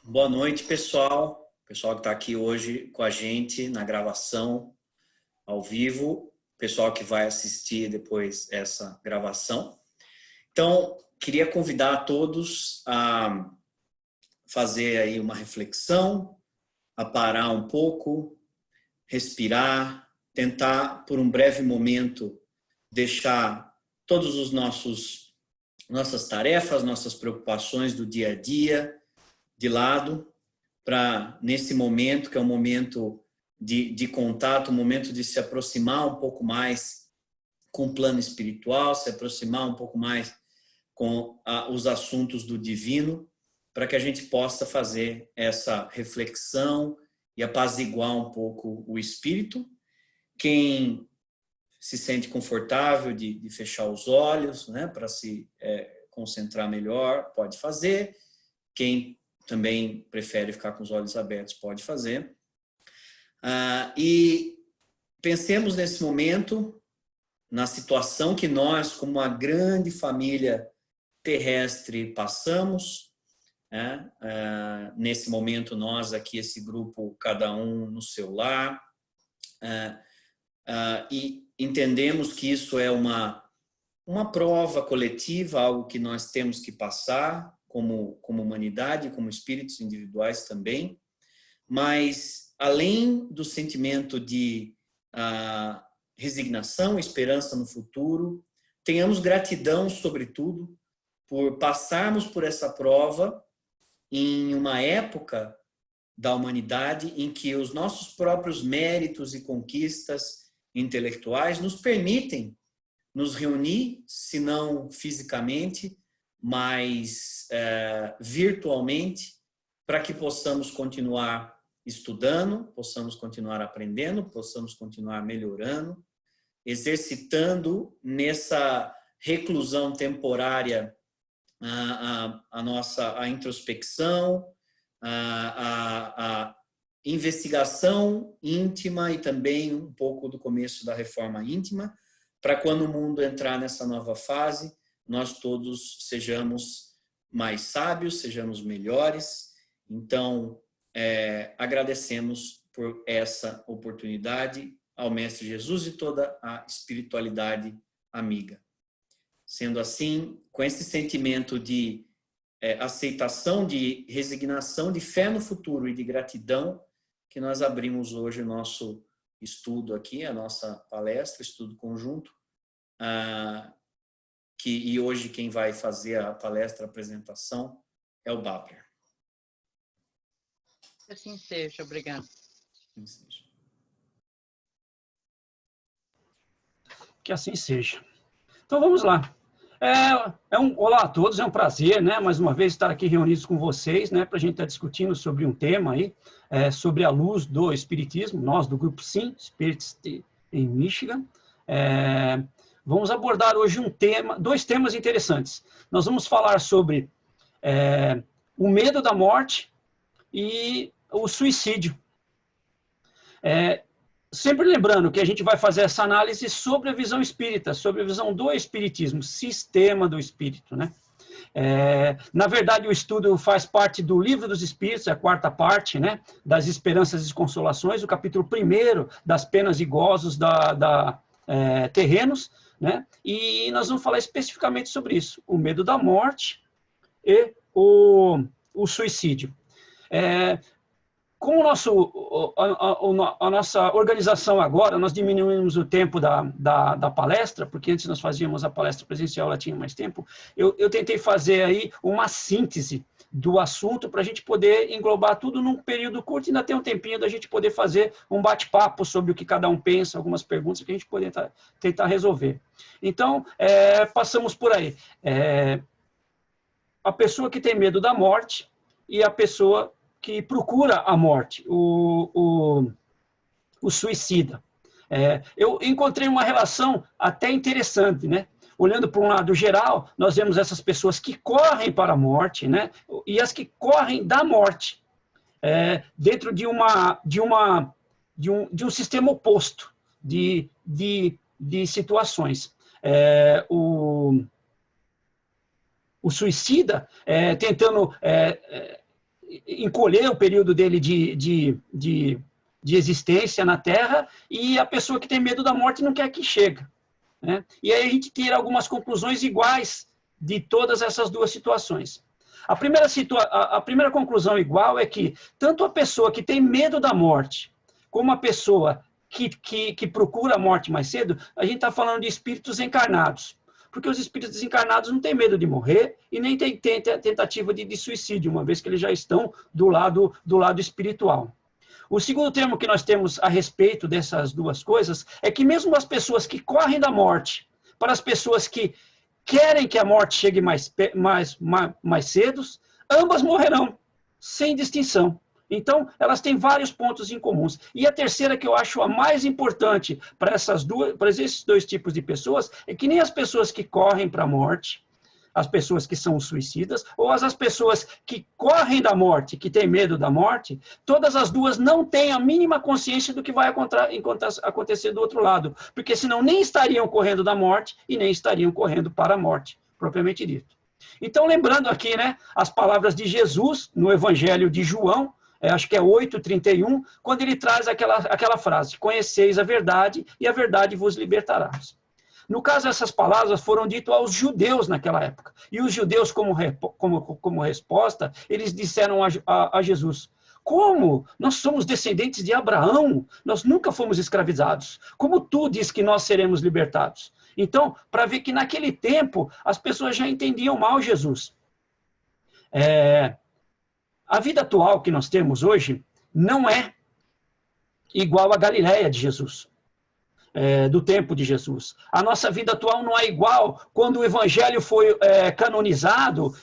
Boa noite, pessoal. Pessoal que está aqui hoje com a gente na gravação ao vivo. Pessoal que vai assistir depois essa gravação. Então, queria convidar a todos a fazer aí uma reflexão, a parar um pouco, respirar, tentar por um breve momento deixar todos os nossas tarefas, nossas preocupações do dia a dia de lado, para nesse momento, que é um momento de contato, um momento de se aproximar um pouco mais com o plano espiritual, se aproximar um pouco mais com os assuntos do divino, para que a gente possa fazer essa reflexão e apaziguar um pouco o espírito. Quem se sente confortável de fechar os olhos, né, para se concentrar melhor, pode fazer. Quem também prefere ficar com os olhos abertos, pode fazer. E pensemos nesse momento, na situação que nós, como uma grande família terrestre, passamos. Nesse momento, nós aqui, esse grupo, cada um no seu lar. E entendemos que isso é uma prova coletiva, algo que nós temos que passar, como humanidade, como espíritos individuais também, mas além do sentimento de resignação, esperança no futuro, tenhamos gratidão, sobretudo, por passarmos por essa prova em uma época da humanidade em que os nossos próprios méritos e conquistas intelectuais nos permitem nos reunir, se não fisicamente, mas virtualmente, para que possamos continuar estudando, possamos continuar aprendendo, possamos continuar melhorando, exercitando nessa reclusão temporária a introspecção, a investigação íntima e também um pouco do começo da reforma íntima, para quando o mundo entrar nessa nova fase, nós todos sejamos mais sábios, sejamos melhores. Então, agradecemos por essa oportunidade ao Mestre Jesus e toda a espiritualidade amiga. Sendo assim, com esse sentimento de aceitação, de resignação, de fé no futuro e de gratidão, que nós abrimos hoje o nosso estudo aqui, a nossa palestra, estudo conjunto, e hoje quem vai fazer a palestra, a apresentação, é o Babler. Assim seja, obrigado. Assim seja. Que assim seja. Então vamos lá. Olá a todos, é um prazer, né, mais uma vez estar aqui reunidos com vocês, né, para a gente estar discutindo sobre um tema aí, sobre a luz do Espiritismo, nós do Grupo Sim, Spirits em Michigan. Vamos abordar hoje dois temas interessantes. Nós vamos falar sobre o medo da morte e o suicídio. Sempre lembrando que a gente vai fazer essa análise sobre a visão espírita, sobre a visão do espiritismo, sistema do espírito, né? Na verdade, o estudo faz parte do Livro dos Espíritos, a quarta parte, né? Das Esperanças e Consolações, o capítulo 1 das penas e gozos terrenos, né? E nós vamos falar especificamente sobre isso, o medo da morte e o suicídio. Com a nossa organização agora, nós diminuímos o tempo da palestra, porque antes nós fazíamos a palestra presencial, ela tinha mais tempo. Eu tentei fazer aí uma síntese do assunto para a gente poder englobar tudo num período curto e ainda ter um tempinho da gente poder fazer um bate-papo sobre o que cada um pensa, algumas perguntas que a gente poder tentar resolver. Então, passamos por aí. A pessoa que tem medo da morte e a pessoa que procura a morte, o suicida. Eu encontrei uma relação até interessante, né? Olhando para um lado geral, nós vemos essas pessoas que correm para a morte, né? E as que correm da morte, dentro de um sistema oposto de situações. O suicida, tentando encolher o período dele de existência na Terra, e a pessoa que tem medo da morte não quer que chegue, né? E aí a gente tira algumas conclusões iguais de todas essas duas situações. A primeira conclusão igual é que tanto a pessoa que tem medo da morte, como a pessoa que procura a morte mais cedo, a gente está falando de espíritos encarnados. Porque os espíritos desencarnados não têm medo de morrer e nem tem tentativa de suicídio, uma vez que eles já estão do lado espiritual. O segundo termo que nós temos a respeito dessas duas coisas é que mesmo as pessoas que correm da morte, para as pessoas que querem que a morte chegue mais cedo, ambas morrerão, sem distinção. Então, elas têm vários pontos em comuns. E a terceira, que eu acho a mais importante para esses dois tipos de pessoas, é que nem as pessoas que correm para a morte, as pessoas que são suicidas, ou as pessoas que correm da morte, que têm medo da morte, todas as duas não têm a mínima consciência do que vai acontecer do outro lado, porque senão nem estariam correndo da morte e nem estariam correndo para a morte, propriamente dito. Então, lembrando aqui, né, as palavras de Jesus no Evangelho de João, acho que é 8:31, quando ele traz aquela frase: conheceis a verdade e a verdade vos libertará. No caso, essas palavras foram ditas aos judeus naquela época. E os judeus, como resposta, eles disseram a Jesus: como? Nós somos descendentes de Abraão, nós nunca fomos escravizados. Como tu diz que nós seremos libertados? Então, para ver que naquele tempo, as pessoas já entendiam mal Jesus. A vida atual que nós temos hoje não é igual à Galileia de Jesus, do tempo de Jesus. A nossa vida atual não é igual quando o Evangelho foi canonizado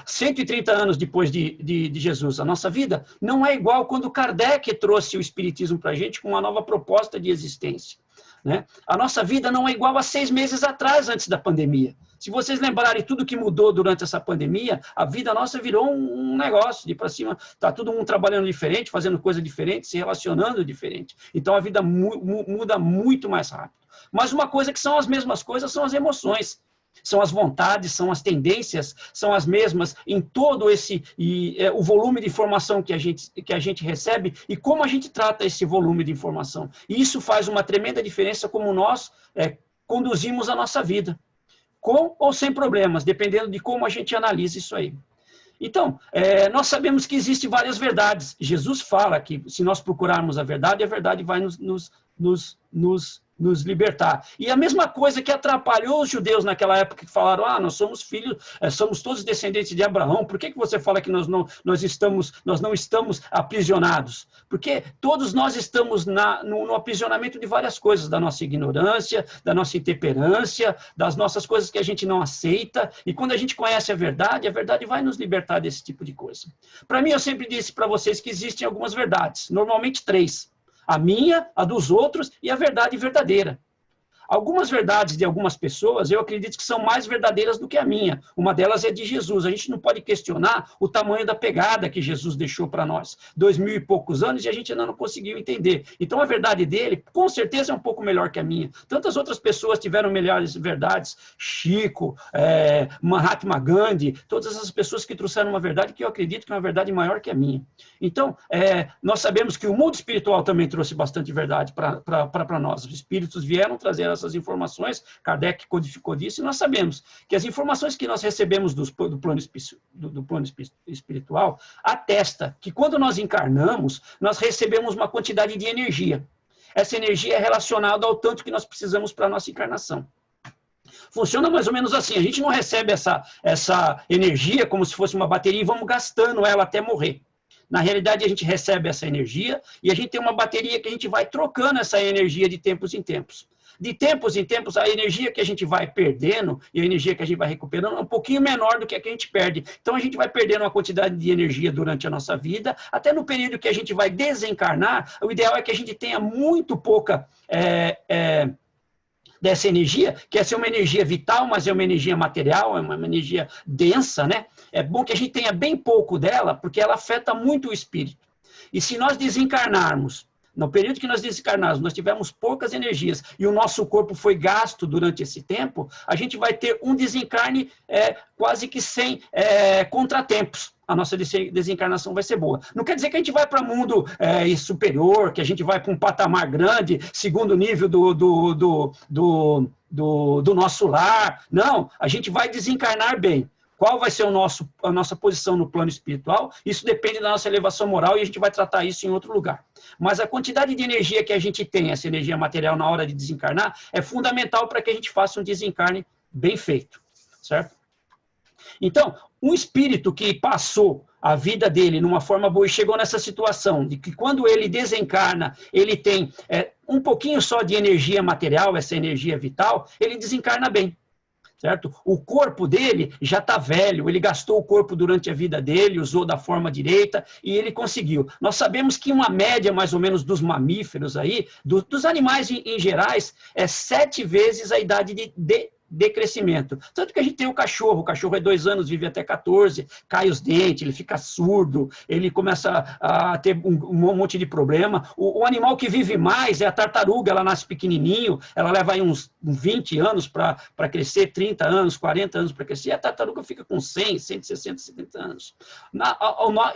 130 anos depois de Jesus. A nossa vida não é igual quando Kardec trouxe o Espiritismo para a gente com uma nova proposta de existência, né? A nossa vida não é igual a 6 meses atrás, antes da pandemia. Se vocês lembrarem tudo que mudou durante essa pandemia, a vida nossa virou um negócio de para cima. Está todo mundo trabalhando diferente, fazendo coisa diferente, se relacionando diferente. Então a vida muda muito mais rápido. Mas uma coisa que são as mesmas coisas são as emoções. São as vontades, são as tendências, são as mesmas em todo o volume de informação que a gente recebe e como a gente trata esse volume de informação. E isso faz uma tremenda diferença como nós conduzimos a nossa vida, com ou sem problemas, dependendo de como a gente analisa isso aí. Então, nós sabemos que existem várias verdades. Jesus fala que se nós procurarmos a verdade vai nos libertar. E a mesma coisa que atrapalhou os judeus naquela época, que falaram: nós somos filhos, somos todos descendentes de Abraão, por que você fala que nós não estamos aprisionados? Porque todos nós estamos no aprisionamento de várias coisas, da nossa ignorância, da nossa intemperância, das nossas coisas que a gente não aceita, e quando a gente conhece a verdade vai nos libertar desse tipo de coisa. Para mim, eu sempre disse para vocês que existem algumas verdades, normalmente 3. A minha, a dos outros e a verdade verdadeira. Algumas verdades de algumas pessoas, eu acredito que são mais verdadeiras do que a minha. Uma delas é de Jesus. A gente não pode questionar o tamanho da pegada que Jesus deixou para nós. 2000 e poucos anos e a gente ainda não conseguiu entender. Então, a verdade dele, com certeza, é um pouco melhor que a minha. Tantas outras pessoas tiveram melhores verdades. Chico, Mahatma Gandhi, todas essas pessoas que trouxeram uma verdade que eu acredito que é uma verdade maior que a minha. Então, nós sabemos que o mundo espiritual também trouxe bastante verdade para nós. Os espíritos vieram trazer essas informações, Kardec codificou disso, e nós sabemos que as informações que nós recebemos do plano espiritual atesta que quando nós encarnamos, nós recebemos uma quantidade de energia. Essa energia é relacionada ao tanto que nós precisamos para a nossa encarnação. Funciona mais ou menos assim, a gente não recebe essa energia como se fosse uma bateria e vamos gastando ela até morrer. Na realidade, a gente recebe essa energia e a gente tem uma bateria que a gente vai trocando essa energia de tempos em tempos. De tempos em tempos, a energia que a gente vai perdendo e a energia que a gente vai recuperando é um pouquinho menor do que a que a gente perde. Então, a gente vai perdendo uma quantidade de energia durante a nossa vida, até no período que a gente vai desencarnar, o ideal é que a gente tenha muito pouca dessa energia, que é ser uma energia vital, mas é uma energia material, é uma energia densa, né? É bom que a gente tenha bem pouco dela, porque ela afeta muito o espírito. E se nós desencarnarmos, no período que nós desencarnarmos, nós tivermos poucas energias e o nosso corpo foi gasto durante esse tempo, a gente vai ter um desencarne quase que sem contratempos. a nossa desencarnação vai ser boa. Não quer dizer que a gente vai para mundo superior, que a gente vai para um patamar grande, segundo nível do nosso lar. Não, a gente vai desencarnar bem. Qual vai ser a nossa posição no plano espiritual? Isso depende da nossa elevação moral e a gente vai tratar isso em outro lugar. Mas a quantidade de energia que a gente tem, essa energia material na hora de desencarnar, é fundamental para que a gente faça um desencarne bem feito, certo? Então, um espírito que passou a vida dele numa forma boa e chegou nessa situação de que quando ele desencarna, ele tem um pouquinho só de energia material, essa energia vital, ele desencarna bem. Certo? O corpo dele já está velho, ele gastou o corpo durante a vida dele, usou da forma direita e ele conseguiu. Nós sabemos que uma média, mais ou menos, dos mamíferos aí, dos animais em gerais, é 7 vezes a idade de crescimento. Tanto que a gente tem o cachorro é 2 anos, vive até 14, cai os dentes, ele fica surdo, ele começa a ter um monte de problema. O animal que vive mais é a tartaruga, ela nasce pequenininho, ela leva aí uns 20 anos para crescer, 30 anos, 40 anos para crescer, e a tartaruga fica com 100, 160, 70 anos.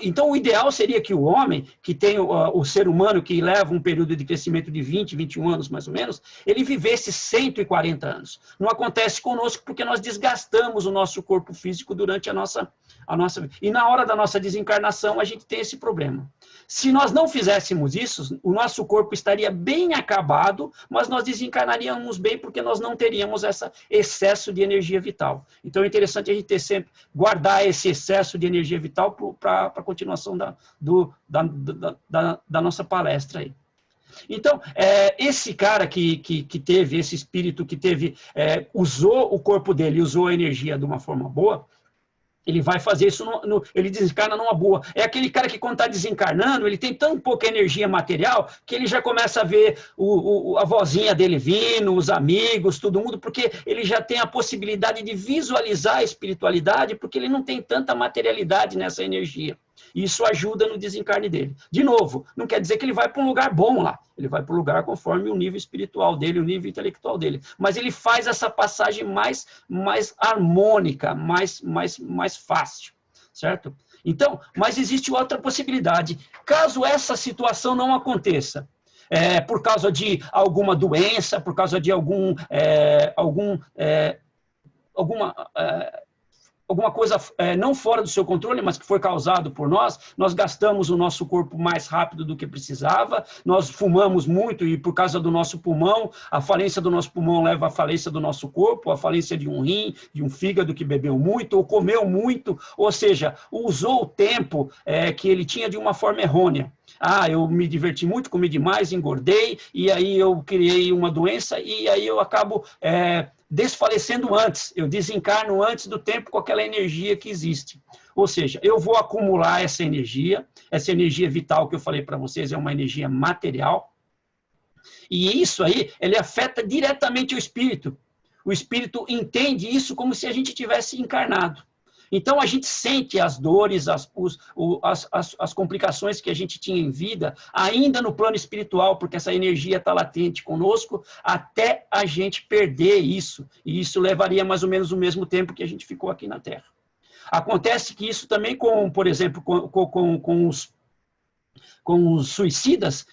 Então, o ideal seria que o homem, que tem o ser humano, que leva um período de crescimento de 20, 21 anos, mais ou menos, ele vivesse 140 anos. Não acontece conosco porque nós desgastamos o nosso corpo físico durante a nossa e na hora da nossa desencarnação a gente tem esse problema. Se nós não fizéssemos isso, o nosso corpo estaria bem acabado, mas nós desencarnaríamos bem porque nós não teríamos esse excesso de energia vital. Então é interessante a gente ter sempre guardar esse excesso de energia vital para a continuação da nossa palestra aí. Então, esse cara que teve, esse espírito que teve, usou o corpo dele, usou a energia de uma forma boa, ele vai fazer isso, ele desencarna numa boa. É aquele cara que quando está desencarnando, ele tem tão pouca energia material que ele já começa a ver a vozinha dele vindo, os amigos, todo mundo, porque ele já tem a possibilidade de visualizar a espiritualidade, porque ele não tem tanta materialidade nessa energia. Isso ajuda no desencarne dele. De novo, não quer dizer que ele vai para um lugar bom lá. Ele vai para um lugar conforme o nível espiritual dele, o nível intelectual dele. Mas ele faz essa passagem mais harmônica, mais fácil, certo? Então, mas existe outra possibilidade. Caso essa situação não aconteça, por causa de alguma doença, por causa de alguma coisa não fora do seu controle, mas que foi causado por nós gastamos o nosso corpo mais rápido do que precisava, nós fumamos muito e por causa do nosso pulmão, a falência do nosso pulmão leva à falência do nosso corpo, a falência de um rim, de um fígado que bebeu muito ou comeu muito, ou seja, usou o tempo que ele tinha de uma forma errônea. Eu me diverti muito, comi demais, engordei, e aí eu criei uma doença e aí eu acabo desfalecendo antes, eu desencarno antes do tempo com aquela energia que existe. Ou seja, eu vou acumular essa energia vital que eu falei para vocês é uma energia material, e isso aí, ele afeta diretamente o espírito. O espírito entende isso como se a gente tivesse encarnado. Então, a gente sente as dores, as complicações que a gente tinha em vida, ainda no plano espiritual, porque essa energia está latente conosco, até a gente perder isso. E isso levaria mais ou menos o mesmo tempo que a gente ficou aqui na Terra. Acontece que isso também, por exemplo, com os suicidas,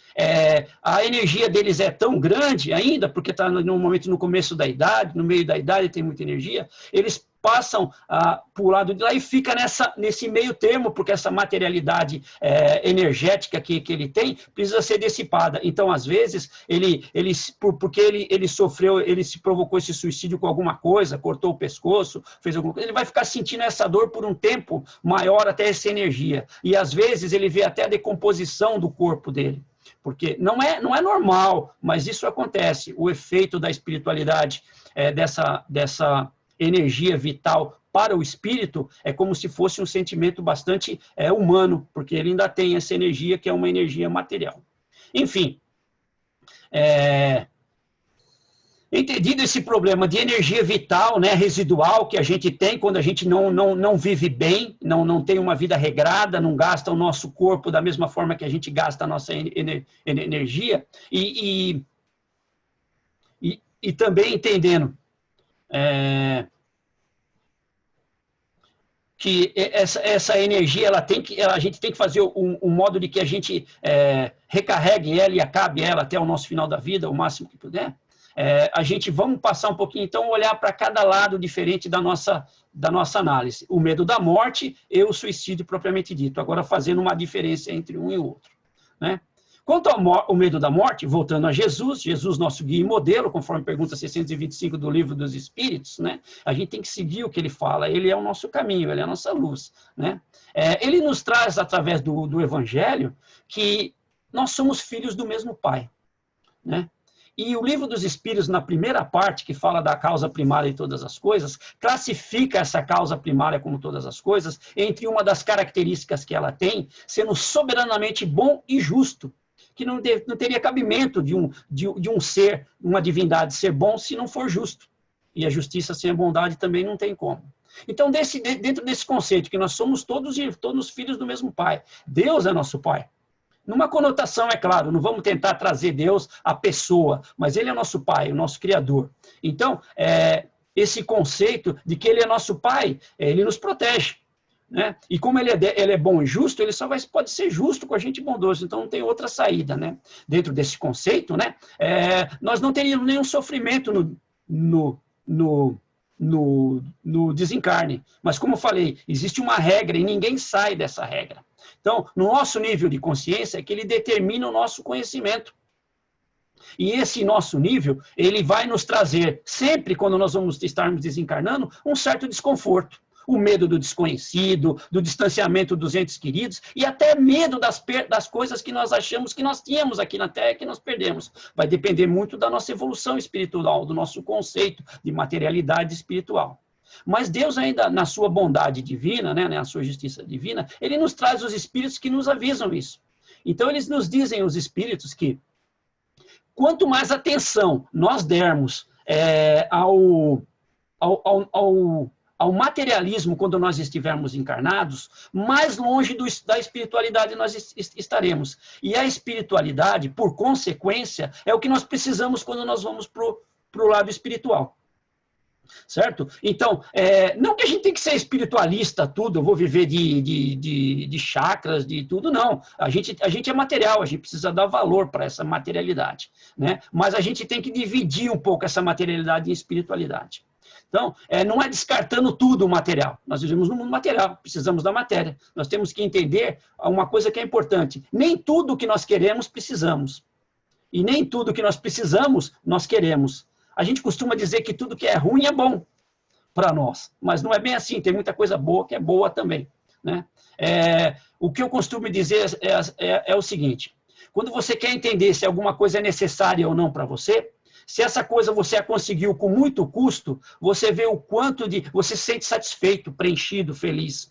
a energia deles é tão grande ainda, porque está no momento no começo da idade, no meio da idade tem muita energia, eles passam para o lado de lá e fica nesse meio termo, porque essa materialidade energética que ele tem precisa ser dissipada. Então, às vezes, porque ele sofreu, ele se provocou esse suicídio com alguma coisa, cortou o pescoço, fez alguma coisa, ele vai ficar sentindo essa dor por um tempo maior até essa energia. E, às vezes, ele vê até a decomposição do corpo dele. Porque não é normal, mas isso acontece. O efeito da espiritualidade, dessa energia vital para o espírito, é como se fosse um sentimento bastante humano, porque ele ainda tem essa energia que é uma energia material. Enfim, entendido esse problema de energia vital, né, residual, que a gente tem quando a gente não vive bem, não tem uma vida regrada, não gasta o nosso corpo da mesma forma que a gente gasta a nossa energia, e também entendendo que essa energia a gente tem que fazer um modo de que a gente recarregue ela e acabe ela até o nosso final da vida, o máximo que puder. A gente vamos passar um pouquinho, então, olhar para cada lado diferente da nossa análise. O medo da morte e o suicídio propriamente dito. Agora, fazendo uma diferença entre um e o outro, né? Quanto ao medo da morte, voltando a Jesus, nosso guia e modelo, conforme pergunta 625 do Livro dos Espíritos, né? A gente tem que seguir o que ele fala, ele é o nosso caminho, ele é a nossa luz, né? Ele nos traz, através do Evangelho, que nós somos filhos do mesmo Pai, né? E o Livro dos Espíritos, na primeira parte, que fala da causa primária de todas as coisas, classifica essa causa primária como todas as coisas, entre uma das características que ela tem, sendo soberanamente bom e justo, que não teria cabimento de um ser, uma divindade ser bom se não for justo. E a justiça sem a bondade também não tem como. Então, dentro desse conceito, que nós somos todos filhos do mesmo Pai, Deus é nosso Pai. Numa conotação, é claro, não vamos tentar trazer Deus à pessoa, mas Ele é nosso Pai, o nosso Criador. Então, esse conceito de que Ele é nosso Pai, Ele nos protege, né? E como ele é bom e justo, Ele só pode ser justo com a gente bondoso, então não tem outra saída, né? Dentro desse conceito, né? Nós não teríamos nenhum sofrimento no desencarne. Mas, como eu falei, existe uma regra e ninguém sai dessa regra. Então, no nosso nível de consciência é que ele determina o nosso conhecimento. E esse nosso nível, ele vai nos trazer, sempre quando nós vamos estarmos desencarnando, um certo desconforto. O medo do desconhecido, do distanciamento dos entes queridos e até medo das coisas que nós achamos que nós tínhamos aqui na Terra e que nós perdemos. Vai depender muito da nossa evolução espiritual, do nosso conceito de materialidade espiritual. Mas Deus ainda, na sua bondade divina, né, na sua justiça divina, Ele nos traz os espíritos que nos avisam isso. Então, eles nos dizem, os espíritos, que quanto mais atenção nós dermos ao materialismo quando nós estivermos encarnados, mais longe da espiritualidade nós estaremos. E a espiritualidade, por consequência, é o que nós precisamos quando nós vamos para o lado espiritual. Certo? Então, não que a gente tem que ser espiritualista, tudo, eu vou viver de chakras, de tudo, não. A gente é material, a gente precisa dar valor para essa materialidade, né? Mas a gente tem que dividir um pouco essa materialidade em espiritualidade. Então, não é descartando tudo o material. Nós vivemos no mundo material, precisamos da matéria. Nós temos que entender uma coisa que é importante. Nem tudo que nós queremos, precisamos. E nem tudo que nós precisamos, nós queremos. A gente costuma dizer que tudo que é ruim é bom para nós, mas não é bem assim, tem muita coisa boa que é boa também, né? O que eu costumo dizer é o seguinte, quando você quer entender se alguma coisa é necessária ou não para você, se essa coisa você a conseguiu com muito custo, você vê o quanto você se sente satisfeito, preenchido, feliz.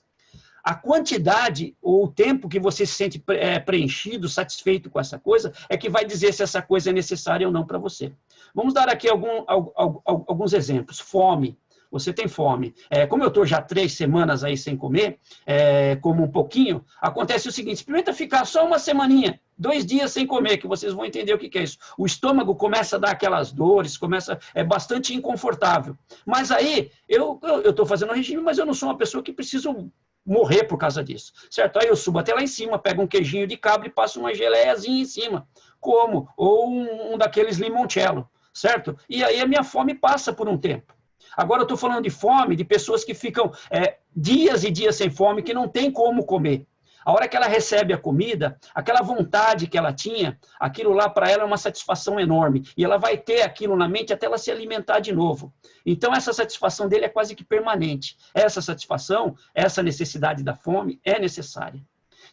A quantidade ou o tempo que você se sente preenchido, satisfeito com essa coisa, é que vai dizer se essa coisa é necessária ou não para você. Vamos dar aqui alguns exemplos. Fome. Você tem fome. Como eu estou já 3 semanas aí sem comer, como um pouquinho, acontece o seguinte, experimenta ficar só uma semaninha, 2 dias sem comer, que vocês vão entender o que é isso. O estômago começa a dar aquelas dores, é bastante inconfortável. Mas aí, eu estou fazendo um regime, mas eu não sou uma pessoa que preciso morrer por causa disso, certo? Aí eu subo até lá em cima, pego um queijinho de cabra e passo uma geleiazinha em cima, como? Ou um daqueles limoncello, certo? E aí a minha fome passa por um tempo. Agora eu estou falando de fome, de pessoas que ficam dias e dias sem fome, que não tem como comer. A hora que ela recebe a comida, aquela vontade que ela tinha, aquilo lá para ela é uma satisfação enorme. E ela vai ter aquilo na mente até ela se alimentar de novo. Então essa satisfação dele é quase que permanente. Essa satisfação, essa necessidade da fome é necessária.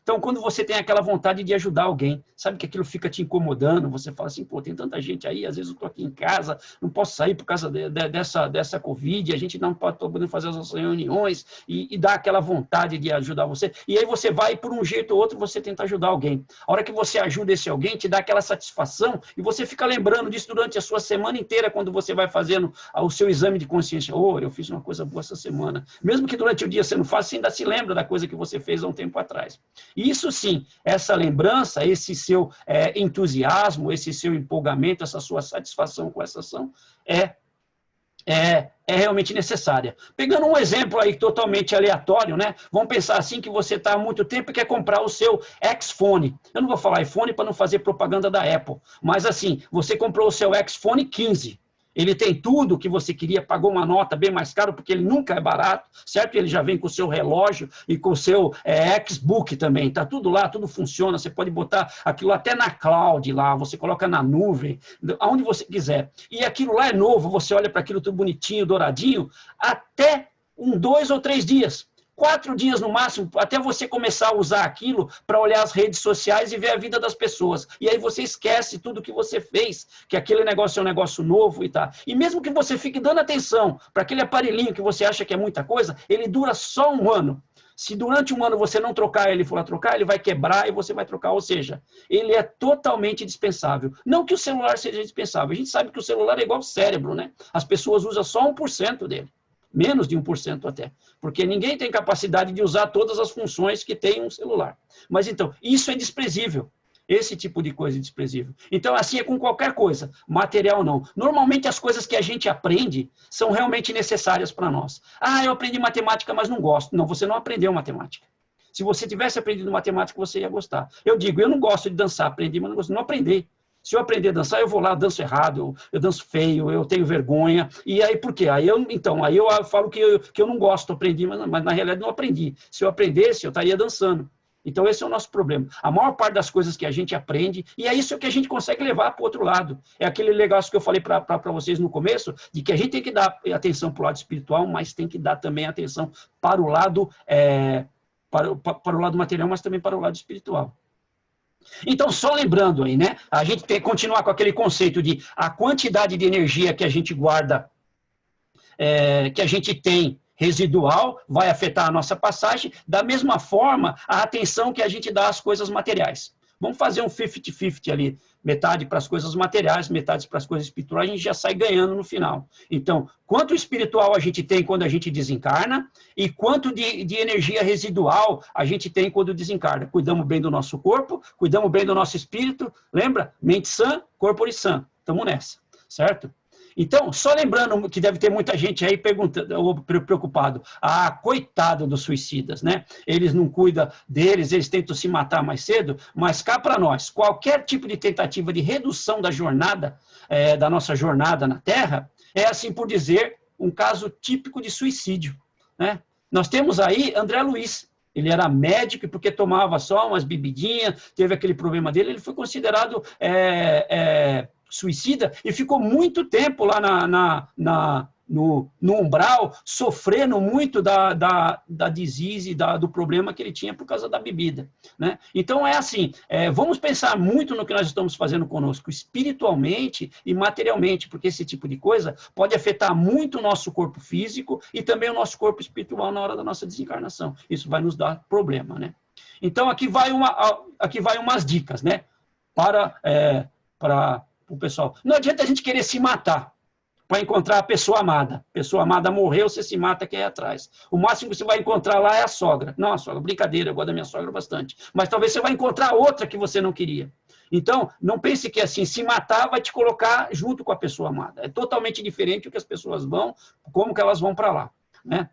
Então, quando você tem aquela vontade de ajudar alguém, sabe que aquilo fica te incomodando, você fala assim, pô, tem tanta gente aí, às vezes eu estou aqui em casa, não posso sair por causa dessa Covid, a gente não pode poder fazer as nossas reuniões, e dá aquela vontade de ajudar você. E aí você vai, por um jeito ou outro, você tenta ajudar alguém. A hora que você ajuda esse alguém, te dá aquela satisfação, e você fica lembrando disso durante a sua semana inteira, quando você vai fazendo o seu exame de consciência. Eu fiz uma coisa boa essa semana. Mesmo que durante o dia você não faça, você ainda se lembra da coisa que você fez há um tempo atrás. Isso sim, essa lembrança, esse seu entusiasmo, esse seu empolgamento, essa sua satisfação com essa ação é é realmente necessária. Pegando um exemplo aí totalmente aleatório, né? Vamos pensar assim que você está há muito tempo e quer comprar o seu Xphone. Eu não vou falar iPhone para não fazer propaganda da Apple, mas assim, você comprou o seu Xphone 15. Ele tem tudo que você queria, pagou uma nota bem mais caro, porque ele nunca é barato, certo? Ele já vem com o seu relógio e com o seu Xbook também. Tá tudo lá, tudo funciona. Você pode botar aquilo até na cloud lá, você coloca na nuvem, aonde você quiser. E aquilo lá é novo, você olha para aquilo tudo bonitinho, douradinho, até 2 ou 3 dias. 4 dias no máximo, até você começar a usar aquilo para olhar as redes sociais e ver a vida das pessoas. E aí você esquece tudo que você fez, que aquele negócio é um negócio novo e tal. E mesmo que você fique dando atenção para aquele aparelhinho que você acha que é muita coisa, ele dura só 1 ano. Se durante 1 ano você não trocar, ele for lá trocar, ele vai quebrar e você vai trocar. Ou seja, ele é totalmente dispensável. Não que o celular seja dispensável. A gente sabe que o celular é igual ao cérebro, né? As pessoas usam só 1% dele. Menos de 1% até, porque ninguém tem capacidade de usar todas as funções que tem um celular. Mas então, isso é desprezível. Esse tipo de coisa é desprezível. Então, assim é com qualquer coisa, material não. Normalmente as coisas que a gente aprende são realmente necessárias para nós. Ah, eu aprendi matemática, mas não gosto. Não, você não aprendeu matemática. Se você tivesse aprendido matemática, você ia gostar. Eu digo, eu não gosto de dançar, aprendi, mas não gosto. Não aprendi. Se eu aprender a dançar, eu vou lá, danço errado, eu danço feio, eu tenho vergonha. E aí, por quê? Aí eu falo que eu não gosto, aprendi, mas na realidade não aprendi. Se eu aprendesse, eu estaria dançando. Então, esse é o nosso problema. A maior parte das coisas que a gente aprende, e é isso que a gente consegue levar para o outro lado. É aquele negócio que eu falei para vocês no começo, de que a gente tem que dar atenção para o lado espiritual, mas tem que dar também atenção para o lado, para o lado material, mas também para o lado espiritual. Então, só lembrando aí, né? A gente tem que continuar com aquele conceito de a quantidade de energia que a gente guarda, que a gente tem residual, vai afetar a nossa passagem, da mesma forma, a atenção que a gente dá às coisas materiais. Vamos fazer um 50-50 ali, metade para as coisas materiais, metade para as coisas espirituais, a gente já sai ganhando no final. Então, quanto espiritual a gente tem quando a gente desencarna e quanto de energia residual a gente tem quando desencarna. Cuidamos bem do nosso corpo, cuidamos bem do nosso espírito, lembra? Mente sã, corpo sã. Estamos nessa, certo? Então, só lembrando que deve ter muita gente aí perguntando, ou preocupado. Ah, coitado dos suicidas, né? Eles não cuidam deles, eles tentam se matar mais cedo, mas cá para nós, qualquer tipo de tentativa de redução da jornada, da nossa jornada na Terra, é, assim por dizer, um caso típico de suicídio, né? Nós temos aí André Luiz. Ele era médico e porque tomava só umas bebidinhas, teve aquele problema dele, ele foi considerado suicida e ficou muito tempo lá no umbral, sofrendo muito da disease, do problema que ele tinha por causa da bebida, né? Então, é assim, vamos pensar muito no que nós estamos fazendo conosco, espiritualmente e materialmente, porque esse tipo de coisa pode afetar muito o nosso corpo físico e também o nosso corpo espiritual na hora da nossa desencarnação. Isso vai nos dar problema, né? Então, aqui vai umas dicas, né? Para o pessoal. Não adianta a gente querer se matar para encontrar a pessoa amada. A pessoa amada morreu, você se mata, quer ir atrás. O máximo que você vai encontrar lá é a sogra. Não, a sogra, brincadeira, eu gosto da minha sogra bastante. Mas talvez você vai encontrar outra que você não queria. Então, não pense que assim, se matar vai te colocar junto com a pessoa amada. É totalmente diferente o que as pessoas vão, como que elas vão para lá, né?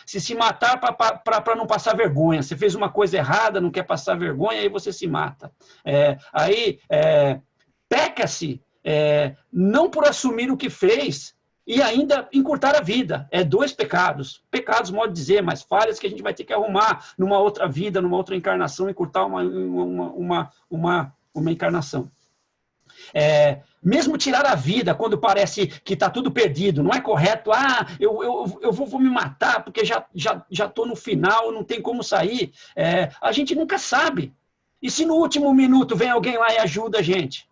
Se matar para não passar vergonha. Você fez uma coisa errada, não quer passar vergonha, aí você se mata. Peca-se não por assumir o que fez e ainda encurtar a vida. 2 pecados. Pecados, modo de dizer, mas falhas que a gente vai ter que arrumar numa outra vida, numa outra encarnação, encurtar uma encarnação. Mesmo tirar a vida quando parece que está tudo perdido, não é correto. Ah, eu vou me matar porque já estou no final, não tem como sair. A gente nunca sabe. E se no último minuto vem alguém lá e ajuda a gente?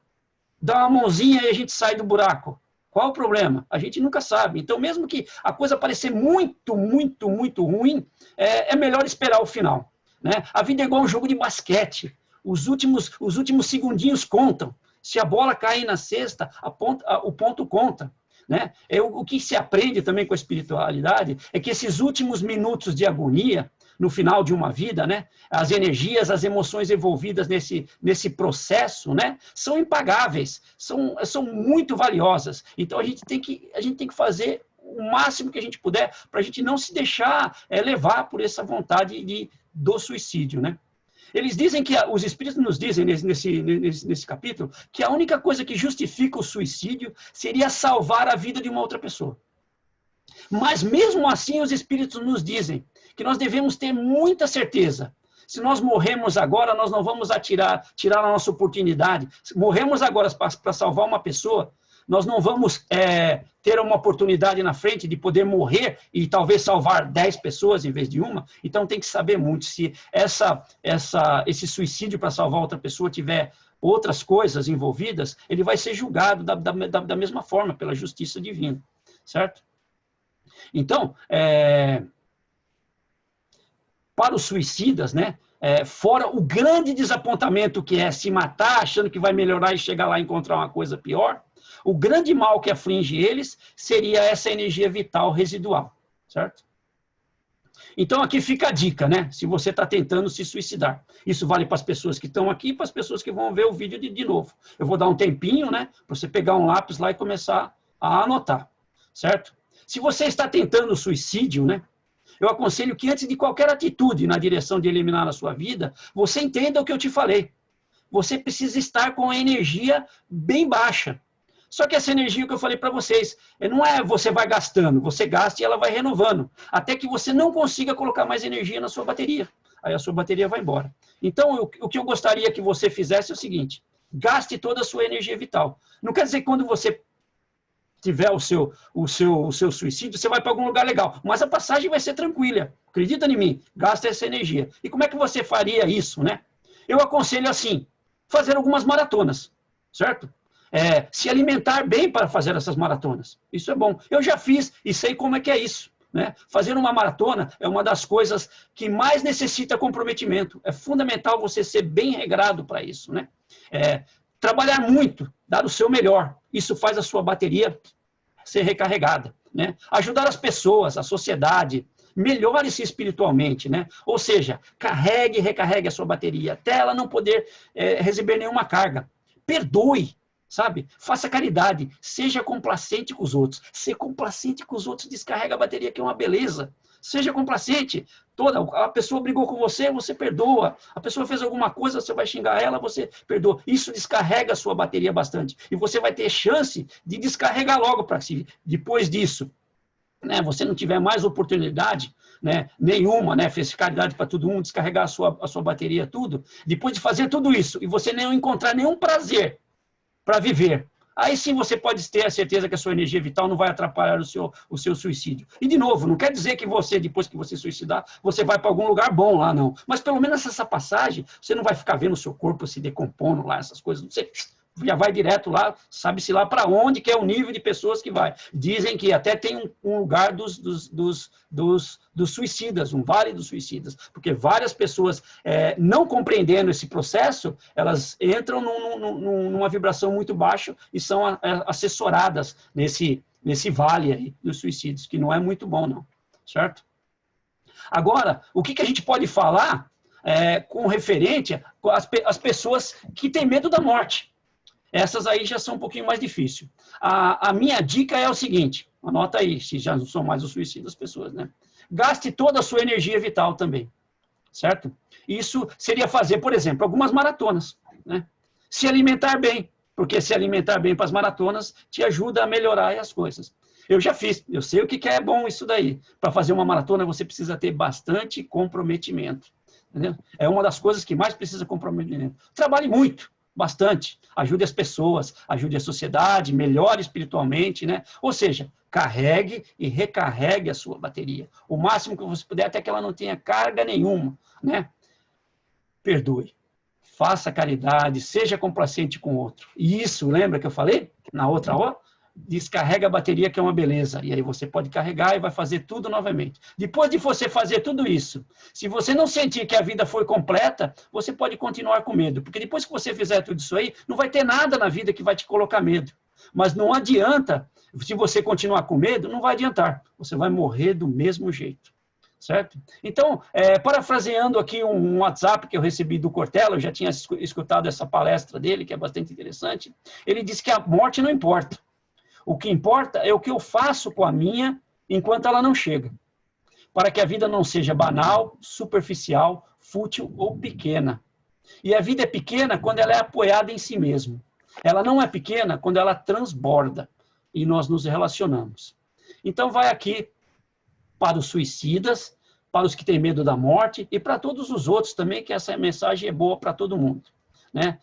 Dá uma mãozinha e a gente sai do buraco. Qual o problema? A gente nunca sabe. Então, mesmo que a coisa parecer muito, muito, muito ruim, é melhor esperar o final, né? A vida é igual um jogo de basquete. Os últimos segundinhos contam. Se a bola cair na cesta, o ponto conta, né? O que se aprende também com a espiritualidade é que esses últimos minutos de agonia no final de uma vida, né? As energias, as emoções envolvidas nesse processo, né? São impagáveis, são muito valiosas. Então, a gente tem que fazer o máximo que a gente puder para a gente não se deixar levar por essa vontade do suicídio, né? Eles dizem que, os espíritos nos dizem nesse capítulo, que a única coisa que justifica o suicídio seria salvar a vida de uma outra pessoa. Mas mesmo assim os espíritos nos dizem que nós devemos ter muita certeza. Se nós morremos agora, nós não vamos tirar a nossa oportunidade. Se morremos agora para salvar uma pessoa, nós não vamos ter uma oportunidade na frente de poder morrer e talvez salvar 10 pessoas em vez de uma. Então tem que saber muito. Se esse suicídio para salvar outra pessoa tiver outras coisas envolvidas, ele vai ser julgado da mesma forma, pela justiça divina. Certo? Então, para os suicidas, né, fora o grande desapontamento que é se matar achando que vai melhorar e chegar lá e encontrar uma coisa pior, o grande mal que aflige eles seria essa energia vital residual, certo? Então, aqui fica a dica, né? Se você está tentando se suicidar. Isso vale para as pessoas que estão aqui e para as pessoas que vão ver o vídeo de novo. Eu vou dar um tempinho, né? Para você pegar um lápis lá e começar a anotar, certo? Se você está tentando o suicídio, né? Eu aconselho que antes de qualquer atitude na direção de eliminar a sua vida, você entenda o que eu te falei. Você precisa estar com a energia bem baixa. Só que essa energia que eu falei para vocês, não é você vai gastando, você gasta e ela vai renovando, até que você não consiga colocar mais energia na sua bateria. Aí a sua bateria vai embora. Então, o que eu gostaria que você fizesse é o seguinte, gaste toda a sua energia vital. Não quer dizer que quando você tiver o seu suicídio, você vai para algum lugar legal, mas a passagem vai ser tranquila. Acredita em mim, gasta essa energia. E como é que você faria isso, né? Eu aconselho assim, fazer algumas maratonas, certo? Se alimentar bem para fazer essas maratonas. Isso é bom. Eu já fiz e sei como é que é isso. Né? Fazer uma maratona é uma das coisas que mais necessita comprometimento. É fundamental você ser bem regrado para isso. Né? Trabalhar muito, dar o seu melhor. Isso faz a sua bateria ser recarregada. Né? Ajudar as pessoas, a sociedade. Melhore-se espiritualmente. Né? Ou seja, carregue e recarregue a sua bateria até ela não poder receber nenhuma carga. Perdoe. Sabe? Faça caridade, seja complacente com os outros. Ser complacente com os outros descarrega a bateria, que é uma beleza. Seja complacente. A pessoa brigou com você, você perdoa. A pessoa fez alguma coisa, você vai xingar ela, você perdoa. Isso descarrega a sua bateria bastante. E você vai ter chance de descarregar logo para si. Depois disso, né, você não tiver mais oportunidade, né, nenhuma, né, fez caridade para todo mundo, descarregar a sua bateria, tudo. Depois de fazer tudo isso, e você não encontrar nenhum prazer para viver. Aí sim você pode ter a certeza que a sua energia vital não vai atrapalhar o seu suicídio. E, de novo, não quer dizer que você, depois que você suicidar, você vai para algum lugar bom lá, não. Mas, pelo menos, essa passagem, você não vai ficar vendo o seu corpo se decompondo lá, essas coisas. Você já vai direto lá, sabe-se lá para onde, que é o nível de pessoas que vai. Dizem que até tem um lugar dos suicidas, um vale dos suicidas, porque várias pessoas, não compreendendo esse processo, elas entram numa vibração muito baixa e são assessoradas nesse vale aí dos suicídios, que não é muito bom, não. Certo? Agora, o que a gente pode falar com referente às pessoas que têm medo da morte? Essas aí já são um pouquinho mais difíceis. A minha dica é o seguinte, anota aí, se já não são mais os suicidas das pessoas, né? Gaste toda a sua energia vital também, certo? Isso seria fazer, por exemplo, algumas maratonas, né? Se alimentar bem, porque se alimentar bem para as maratonas te ajuda a melhorar as coisas. Eu já fiz, eu sei o que é bom isso daí. Para fazer uma maratona você precisa ter bastante comprometimento, entendeu? É uma das coisas que mais precisa comprometimento. Trabalhe muito. Bastante, ajude as pessoas, ajude a sociedade, melhore espiritualmente, né? Ou seja, carregue e recarregue a sua bateria. O máximo que você puder, até que ela não tenha carga nenhuma, né? Perdoe, faça caridade, seja complacente com o outro. E isso, lembra que eu falei na outra hora? Descarrega a bateria, que é uma beleza. E aí você pode carregar e vai fazer tudo novamente. Depois de você fazer tudo isso, se você não sentir que a vida foi completa, você pode continuar com medo. Porque depois que você fizer tudo isso aí, não vai ter nada na vida que vai te colocar medo. Mas não adianta, se você continuar com medo, não vai adiantar. Você vai morrer do mesmo jeito. certo? Então, parafraseando aqui um WhatsApp que eu recebi do Cortella, eu já tinha escutado essa palestra dele, que é bastante interessante, ele disse que a morte não importa. O que importa é o que eu faço com a minha enquanto ela não chega, para que a vida não seja banal, superficial, fútil ou pequena. E a vida é pequena quando ela é apoiada em si mesma. Ela não é pequena quando ela transborda e nós nos relacionamos. Então, vai aqui para os suicidas, para os que têm medo da morte e para todos os outros também, que essa mensagem é boa para todo mundo. Né?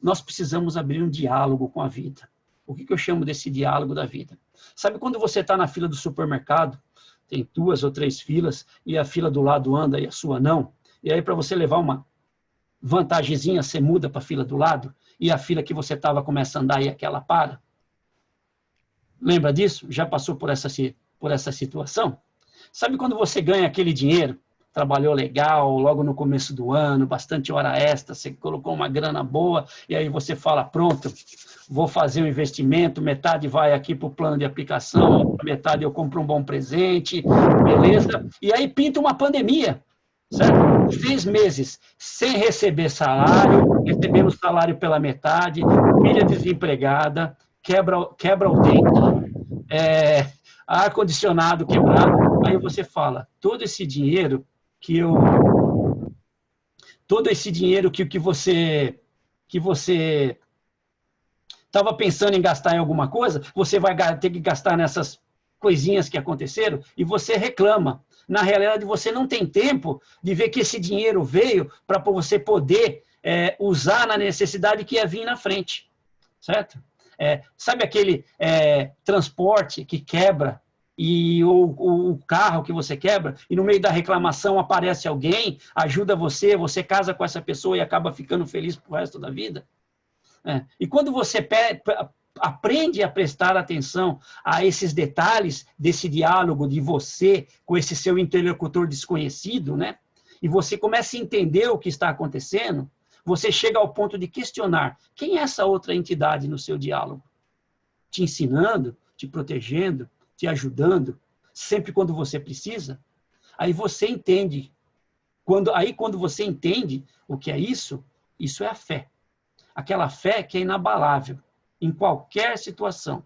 Nós precisamos abrir um diálogo com a vida. O que eu chamo desse diálogo da vida? Sabe quando você está na fila do supermercado, tem 2 ou 3 filas, e a fila do lado anda e a sua não? E aí, para você levar uma vantagemzinha, você muda para a fila do lado, e a fila que você estava começa a andar e aquela para? Lembra disso? Já passou por essa situação? Sabe quando você ganha aquele dinheiro, trabalhou legal, logo no começo do ano, bastante hora extra, você colocou uma grana boa, e aí você fala, pronto, vou fazer um investimento, metade vai aqui para o plano de aplicação, metade eu compro um bom presente, beleza? E aí pinta uma pandemia, certo? 6 meses sem receber salário, recebendo salário pela metade, filha desempregada, quebra o dente, ar-condicionado quebrado, aí você fala, todo esse dinheiro que você estava pensando em gastar em alguma coisa, você vai ter que gastar nessas coisinhas que aconteceram e você reclama. Na realidade, você não tem tempo de ver que esse dinheiro veio para você poder usar na necessidade que ia vir na frente, certo? Sabe aquele transporte que quebra e o carro que você quebra e no meio da reclamação aparece alguém, ajuda você, você casa com essa pessoa e acaba ficando feliz pro resto da vida? E quando você aprende a prestar atenção a esses detalhes desse diálogo de você com esse seu interlocutor desconhecido, né? E você começa a entender o que está acontecendo, você chega ao ponto de questionar quem é essa outra entidade no seu diálogo? Te ensinando, te protegendo, te ajudando, sempre quando você precisa? Aí você entende. Quando você entende o que é isso é a fé. Aquela fé que é inabalável em qualquer situação.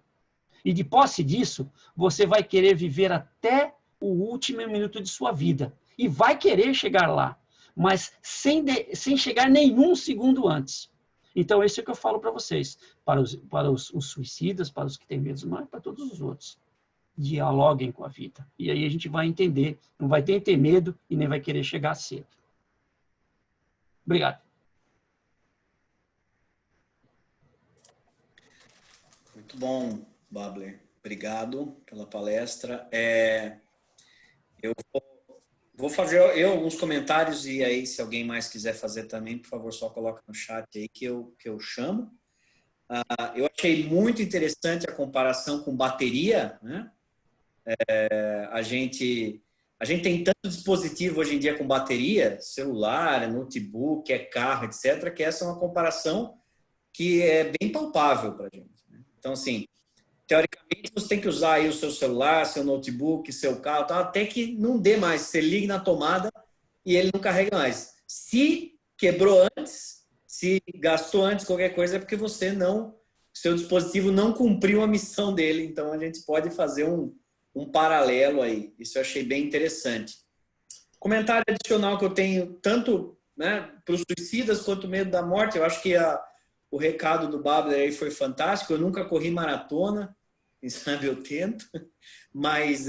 E de posse disso, você vai querer viver até o último minuto de sua vida. E vai querer chegar lá, mas sem chegar nenhum segundo antes. Então, isso é o que eu falo para vocês, para os suicidas, para os que têm medo, mas para todos os outros. Dialoguem com a vida. E aí a gente vai entender, não vai ter medo e nem vai querer chegar cedo. Obrigado. Muito bom, Babler. Obrigado pela palestra. Eu vou fazer alguns comentários e aí, se alguém mais quiser fazer também, por favor, só coloca no chat aí que eu chamo. Eu achei muito interessante a comparação com bateria, né? A gente tem tanto dispositivo hoje em dia com bateria, celular, notebook, carro, etc., que essa é uma comparação que é bem palpável para a gente. Então, assim, teoricamente, você tem que usar aí o seu celular, seu notebook, seu carro, tá? Até que não dê mais. Você liga na tomada e ele não carrega mais. Se quebrou antes, se gastou antes qualquer coisa, é porque seu dispositivo não cumpriu a missão dele. Então, a gente pode fazer um paralelo aí. Isso eu achei bem interessante. Comentário adicional que eu tenho, tanto, né, para os suicidas quanto o medo da morte, eu acho que o recado do Babler aí foi fantástico. Eu nunca corri maratona, quem sabe eu tento, mas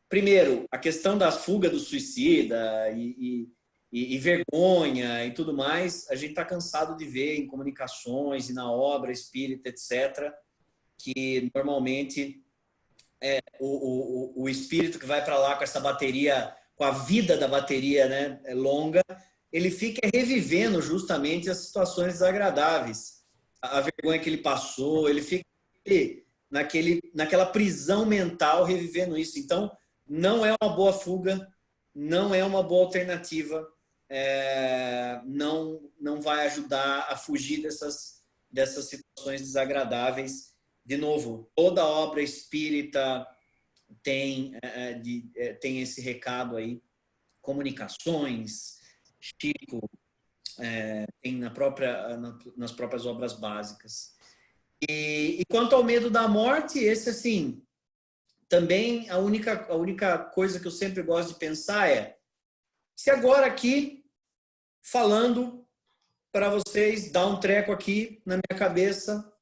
primeiro, a questão da fuga do suicida e vergonha e tudo mais, a gente está cansado de ver em comunicações e na obra espírita, etc., que normalmente o espírito que vai para lá com essa bateria, com a vida da bateria, né, longa, ele fica revivendo justamente as situações desagradáveis, a vergonha que ele passou, ele fica naquela prisão mental revivendo isso. Então, não é uma boa fuga, não é uma boa alternativa, não vai ajudar a fugir dessas situações desagradáveis. De novo, toda obra espírita, tem esse recado aí, comunicações, Chico, tem nas próprias obras básicas. E quanto ao medo da morte, esse assim, também a única coisa que eu sempre gosto de pensar é, se agora aqui, falando para vocês, dá um treco aqui na minha cabeça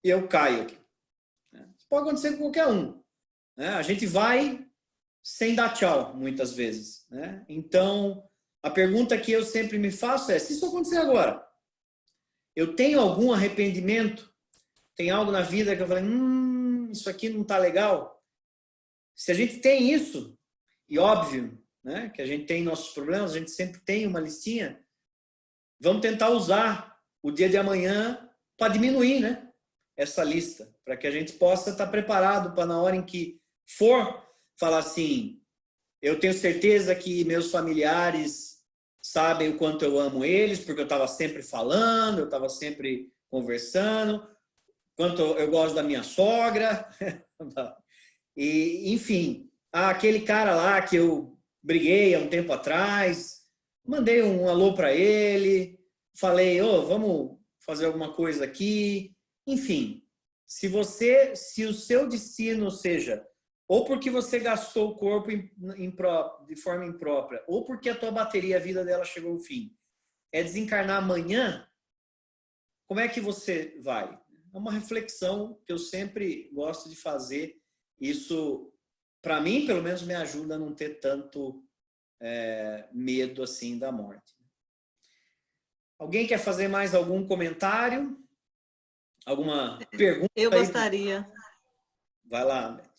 e eu caio aqui. Isso pode acontecer com qualquer um. Né? A gente vai sem dar tchau, muitas vezes. Né? Então, a pergunta que eu sempre me faço é, se isso acontecer agora, eu tenho algum arrependimento? Tem algo na vida que eu falei, isso aqui não está legal? Se a gente tem isso, e óbvio, né, que a gente tem nossos problemas, a gente sempre tem uma listinha, vamos tentar usar o dia de amanhã para diminuir, né, essa lista, para que a gente possa estar preparado para na hora em que for falar assim, eu tenho certeza que meus familiares sabem o quanto eu amo eles, porque eu estava sempre falando, eu estava sempre conversando, quanto eu gosto da minha sogra, e enfim, aquele cara lá que eu briguei há um tempo atrás, mandei um alô para ele, falei, vamos fazer alguma coisa aqui, enfim, se o seu destino seja ou porque você gastou o corpo de forma imprópria, ou porque a tua bateria, a vida dela chegou ao fim, é desencarnar amanhã, como é que você vai? É uma reflexão que eu sempre gosto de fazer. Isso, para mim, pelo menos, me ajuda a não ter tanto medo assim da morte. Alguém quer fazer mais algum comentário? Alguma pergunta? Eu gostaria. Vai lá, Beth.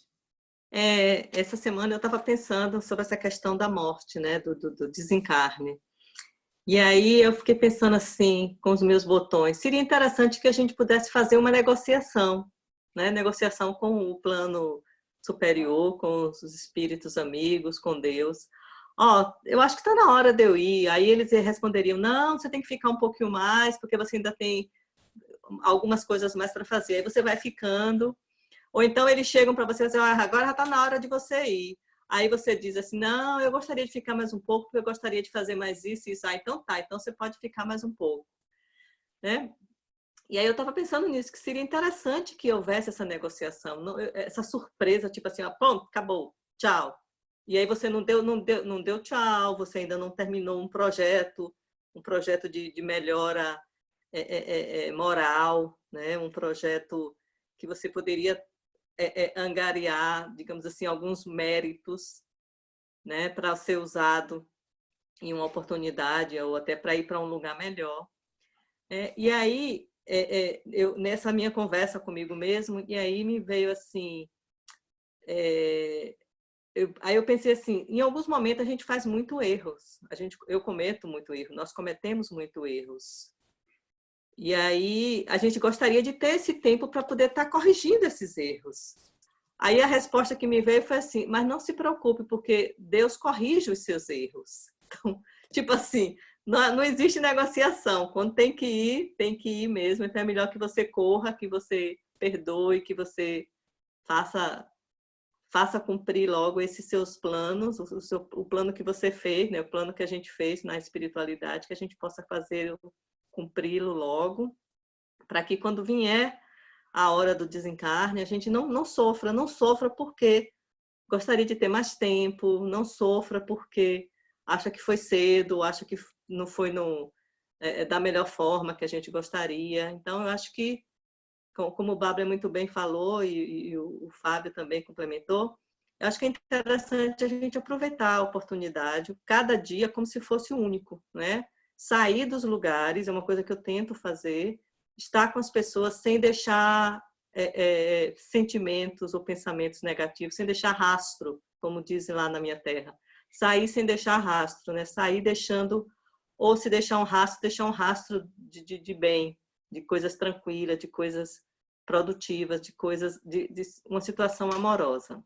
Essa semana eu estava pensando sobre essa questão da morte, né, do desencarne. E aí eu fiquei pensando assim, com os meus botões, seria interessante que a gente pudesse fazer uma negociação, né, negociação com o plano superior, com os espíritos amigos, com Deus. Eu acho que está na hora de eu ir. Aí eles responderiam, não, você tem que ficar um pouquinho mais, porque você ainda tem algumas coisas mais para fazer. Aí você vai ficando. Ou então eles chegam para você e dizem, agora já está na hora de você ir. Aí você diz assim, não, eu gostaria de ficar mais um pouco, porque eu gostaria de fazer mais isso e isso. Então tá, então você pode ficar mais um pouco. Né? E aí eu estava pensando nisso, que seria interessante que houvesse essa negociação, essa surpresa, tipo assim, pronto, acabou, tchau. E aí você não deu tchau, você ainda não terminou um projeto de melhora moral, né? Um projeto que você poderia angariar, digamos assim, alguns méritos, né, para ser usado em uma oportunidade ou até para ir para um lugar melhor. E aí, eu nessa minha conversa comigo mesmo, e aí me veio assim, aí eu pensei assim, em alguns momentos a gente faz muito erros, eu cometo muito erro, nós cometemos muito erros. E aí a gente gostaria de ter esse tempo para poder estar corrigindo esses erros. Aí a resposta que me veio foi assim, mas não se preocupe, porque Deus corrige os seus erros. Então, tipo assim, não existe negociação. Quando tem que ir mesmo. Então é melhor que você corra, que você perdoe, que você faça cumprir logo esses seus planos, o plano que você fez, né? O plano que a gente fez na espiritualidade, que a gente possa cumpri-lo logo, para que quando vier a hora do desencarne, a gente não sofra porque gostaria de ter mais tempo, não sofra porque acha que foi cedo, acha que não foi da melhor forma que a gente gostaria. Então, eu acho que, como o Bárbara muito bem falou e o Fábio também complementou, eu acho que é interessante a gente aproveitar a oportunidade, cada dia como se fosse único, né? Sair dos lugares, é uma coisa que eu tento fazer, estar com as pessoas sem deixar sentimentos ou pensamentos negativos, sem deixar rastro, como dizem lá na minha terra. Sair sem deixar rastro, né? Sair deixando, ou se deixar um rastro de bem, de coisas tranquilas, de coisas produtivas, de coisas de uma situação amorosa.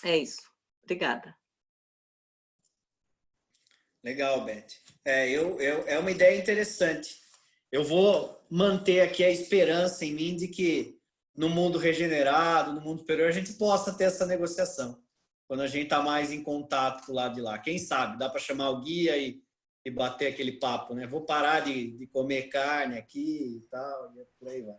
É isso. Obrigada. Legal, Beth. É uma ideia interessante. Eu vou manter aqui a esperança em mim de que no mundo regenerado, no mundo superior, a gente possa ter essa negociação. Quando a gente está mais em contato com o lado de lá. Quem sabe, dá para chamar o guia e bater aquele papo, né? Vou parar de comer carne aqui e tal, e por aí vai.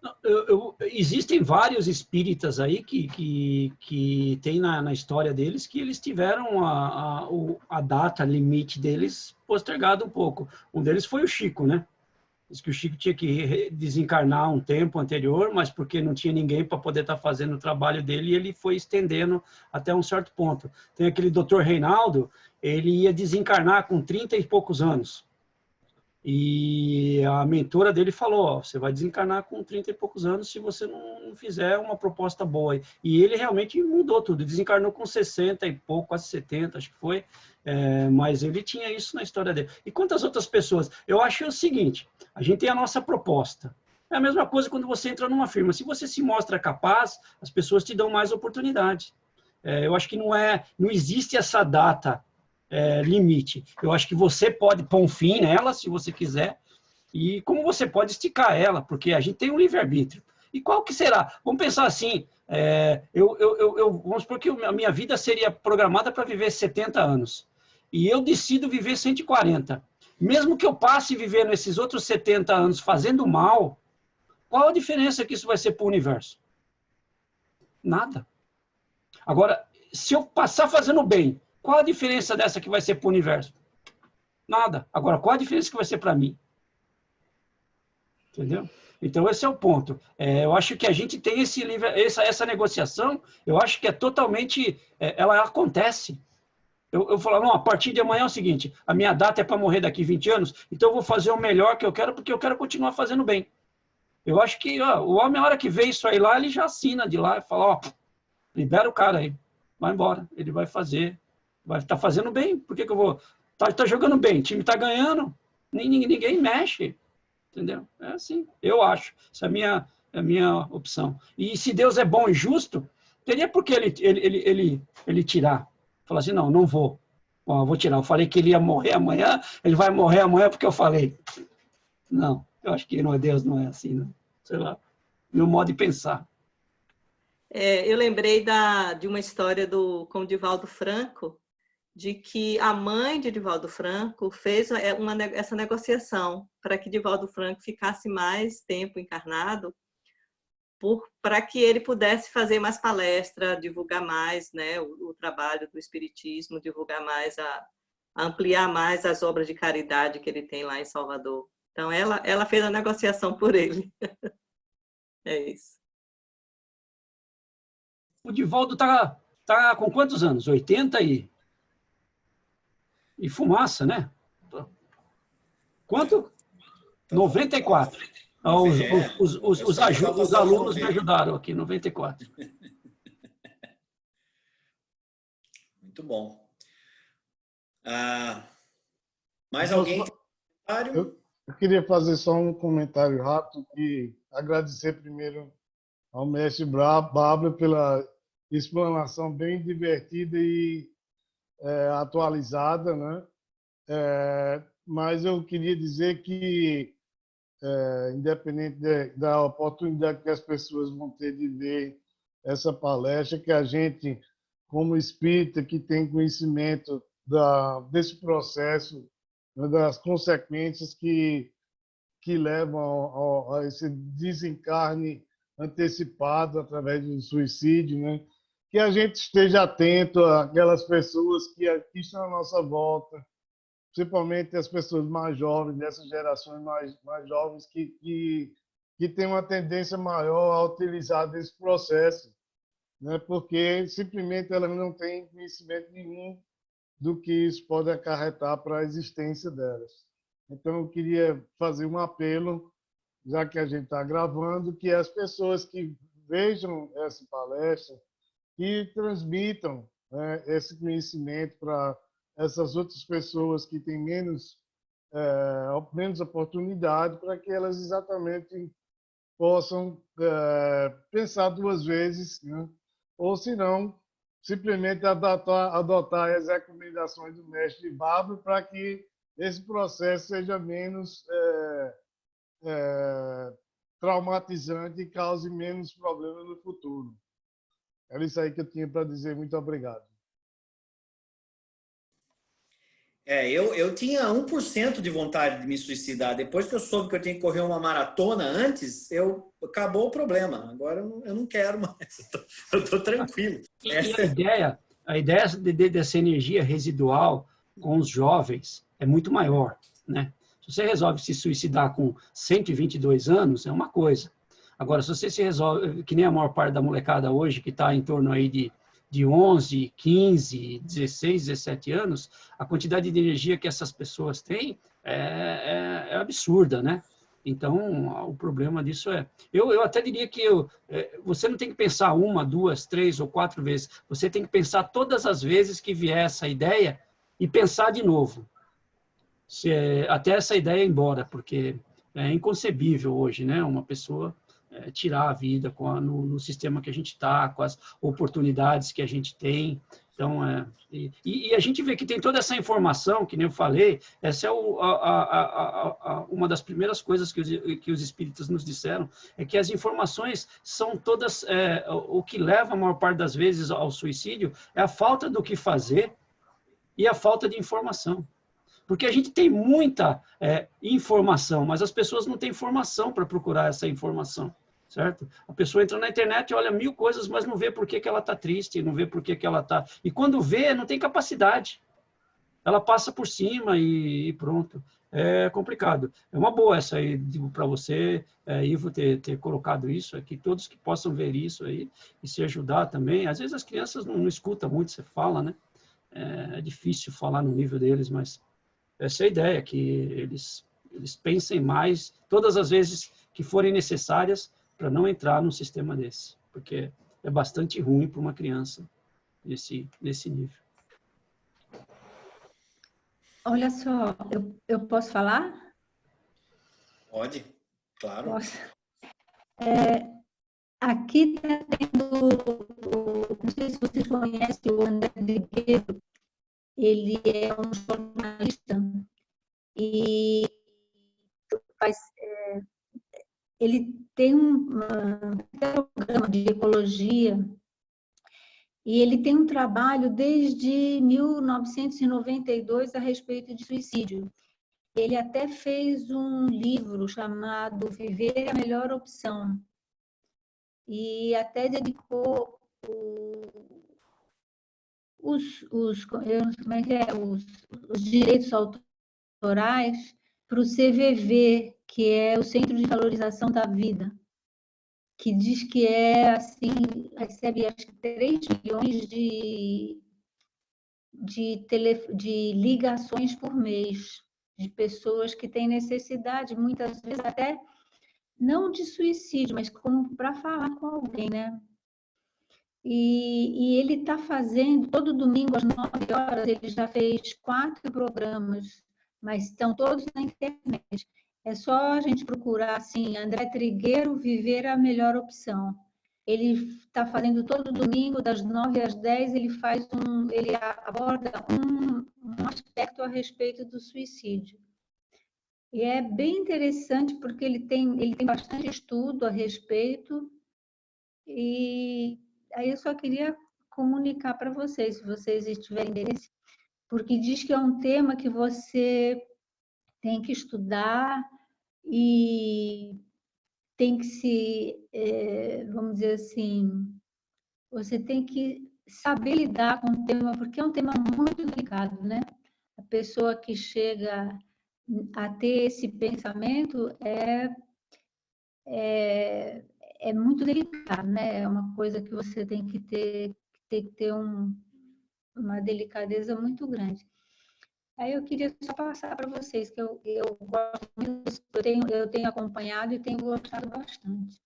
Existem vários espíritas aí que tem na história deles que eles tiveram a data limite deles postergada um pouco. Um deles foi o Chico, né? Diz que o Chico tinha que desencarnar um tempo anterior, mas porque não tinha ninguém para poder estar fazendo o trabalho dele, ele foi estendendo até um certo ponto. Tem aquele Dr. Reinaldo, ele ia desencarnar com 30 e poucos anos. E a mentora dele falou, ó, você vai desencarnar com 30 e poucos anos se você não fizer uma proposta boa. E ele realmente mudou tudo, desencarnou com 60 e pouco, quase 70, acho que foi, mas ele tinha isso na história dele. E quantas outras pessoas? Eu acho o seguinte, a gente tem a nossa proposta. É a mesma coisa quando você entra numa firma. Se você se mostra capaz, as pessoas te dão mais oportunidade. Eu acho que não existe essa data limite. Eu acho que você pode pôr um fim nela, se você quiser, e como você pode esticar ela, porque a gente tem um livre-arbítrio. E qual que será? Vamos pensar assim, vamos supor que a minha vida seria programada para viver 70 anos, e eu decido viver 140. Mesmo que eu passe vivendo esses outros 70 anos fazendo mal, qual a diferença que isso vai ser para o universo? Nada. Agora, se eu passar fazendo bem, qual a diferença dessa que vai ser para o universo? Nada. Agora, qual a diferença que vai ser para mim? Entendeu? Então, esse é o ponto. Eu acho que a gente tem essa negociação, eu acho que é totalmente... ela acontece. Eu falo, não, a partir de amanhã é o seguinte, a minha data é para morrer daqui 20 anos, então eu vou fazer o melhor que eu quero, porque eu quero continuar fazendo bem. Eu acho que o homem, a hora que vê isso aí lá, ele já assina de lá e fala, ó, libera o cara aí, vai embora, ele vai fazer, vai estar fazendo bem, por que eu vou... Tá jogando bem, o time está ganhando, ninguém mexe, entendeu? É assim, eu acho, essa é a minha opção. E se Deus é bom e justo, teria por que ele tirar, falar assim, não vou, vou tirar, eu falei que ele ia morrer amanhã, ele vai morrer amanhã porque eu falei. Não, eu acho que Deus não é assim, não. Sei lá, meu modo de pensar. Eu lembrei de uma história com o Divaldo Franco, de que a mãe de Divaldo Franco fez essa negociação para que Divaldo Franco ficasse mais tempo encarnado, para que ele pudesse fazer mais palestra, divulgar mais, né, o trabalho do Espiritismo, divulgar mais, ampliar mais as obras de caridade que ele tem lá em Salvador. Então, ela fez a negociação por ele. É isso. O Divaldo tá com quantos anos? 80 e fumaça, né? Quanto? 94. Os alunos me ajudaram aqui, 94. Muito bom. Mais alguém? Eu queria fazer só um comentário rápido e agradecer primeiro ao mestre Bárbara pela explanação bem divertida e atualizada, né? Mas eu queria dizer que, independente da oportunidade que as pessoas vão ter de ver essa palestra, que a gente, como espírita que tem conhecimento desse processo, né, das consequências que levam a esse desencarne antecipado através do suicídio, né? Que a gente esteja atento àquelas pessoas que estão à nossa volta, principalmente as pessoas mais jovens, dessas gerações mais jovens, que têm uma tendência maior a utilizar desse processo, né? Porque simplesmente elas não têm conhecimento nenhum do que isso pode acarretar para a existência delas. Então, eu queria fazer um apelo, já que a gente está gravando, que as pessoas que vejam essa palestra e transmitam, né, esse conhecimento para essas outras pessoas que têm menos oportunidade, para que elas exatamente possam pensar duas vezes, né? Ou, se não, simplesmente adotar as recomendações do mestre Bárbara para que esse processo seja menos traumatizante e cause menos problemas no futuro. Era isso aí que eu tinha para dizer. Muito obrigado. Eu tinha 1% de vontade de me suicidar. Depois que eu soube que eu tinha que correr uma maratona antes, acabou o problema. Agora eu não quero mais. Eu tô tranquilo. E a ideia dessa energia residual com os jovens é muito maior, né? Se você resolve se suicidar com 122 anos, é uma coisa. Agora, se você se resolve, que nem a maior parte da molecada hoje, que está em torno aí de 11, 15, 16, 17 anos, a quantidade de energia que essas pessoas têm é absurda, né? Então, o problema disso é... Eu até diria que você não tem que pensar 1, 2, 3 ou 4 vezes. Você tem que pensar todas as vezes que vier essa ideia e pensar de novo. Até essa ideia ir embora, porque é inconcebível hoje, né? Uma pessoa tirar a vida no sistema que a gente está, com as oportunidades que a gente tem. Então, e a gente vê que tem toda essa informação, que nem eu falei, essa é uma das primeiras coisas que os espíritas nos disseram, é que as informações são todas, o que leva a maior parte das vezes ao suicídio é a falta do que fazer e a falta de informação. Porque a gente tem muita informação, mas as pessoas não têm formação para procurar essa informação, certo? A pessoa entra na internet e olha 1000 coisas, mas não vê por que ela está triste, não vê por que ela está... E quando vê, não tem capacidade. Ela passa por cima e pronto. É complicado. É uma boa essa aí, digo para você, Ivo, ter colocado isso, que todos que possam ver isso aí e se ajudar também. Às vezes as crianças não escutam muito, você fala, né? É difícil falar no nível deles, mas... Essa é a ideia, que eles pensem mais todas as vezes que forem necessárias para não entrar num sistema desse, porque é bastante ruim para uma criança nesse nível. Olha só, eu posso falar? Pode, claro. Posso. Aqui está tendo, não sei se vocês conhecem o André Trigueiro, ele é um jornalista e ele tem um programa de ecologia e ele tem um trabalho desde 1992 a respeito de suicídio. Ele até fez um livro chamado Viver é a Melhor Opção e até dedicou os direitos autorais para o CVV, que é o Centro de Valorização da Vida, que diz que recebe acho que 3 milhões de ligações por mês, de pessoas que têm necessidade, muitas vezes até não de suicídio, mas como para falar com alguém, né? E ele está fazendo, todo domingo às 9 horas, ele já fez 4 programas, mas estão todos na internet. É só a gente procurar, assim, André Trigueiro, Viver a Melhor Opção. Ele está fazendo todo domingo, das 9 às 10, ele aborda um aspecto a respeito do suicídio. E é bem interessante, porque ele tem bastante estudo a respeito, e aí eu só queria comunicar para vocês, se vocês tiverem interesse, porque diz que é um tema que você tem que estudar e tem que vamos dizer assim, você tem que saber lidar com o tema, porque é um tema muito delicado, né? A pessoa que chega a ter esse pensamento é muito delicado, né? É uma coisa que você tem que ter uma delicadeza muito grande. Aí eu queria só passar para vocês que eu gosto muito, eu tenho acompanhado e tenho gostado bastante.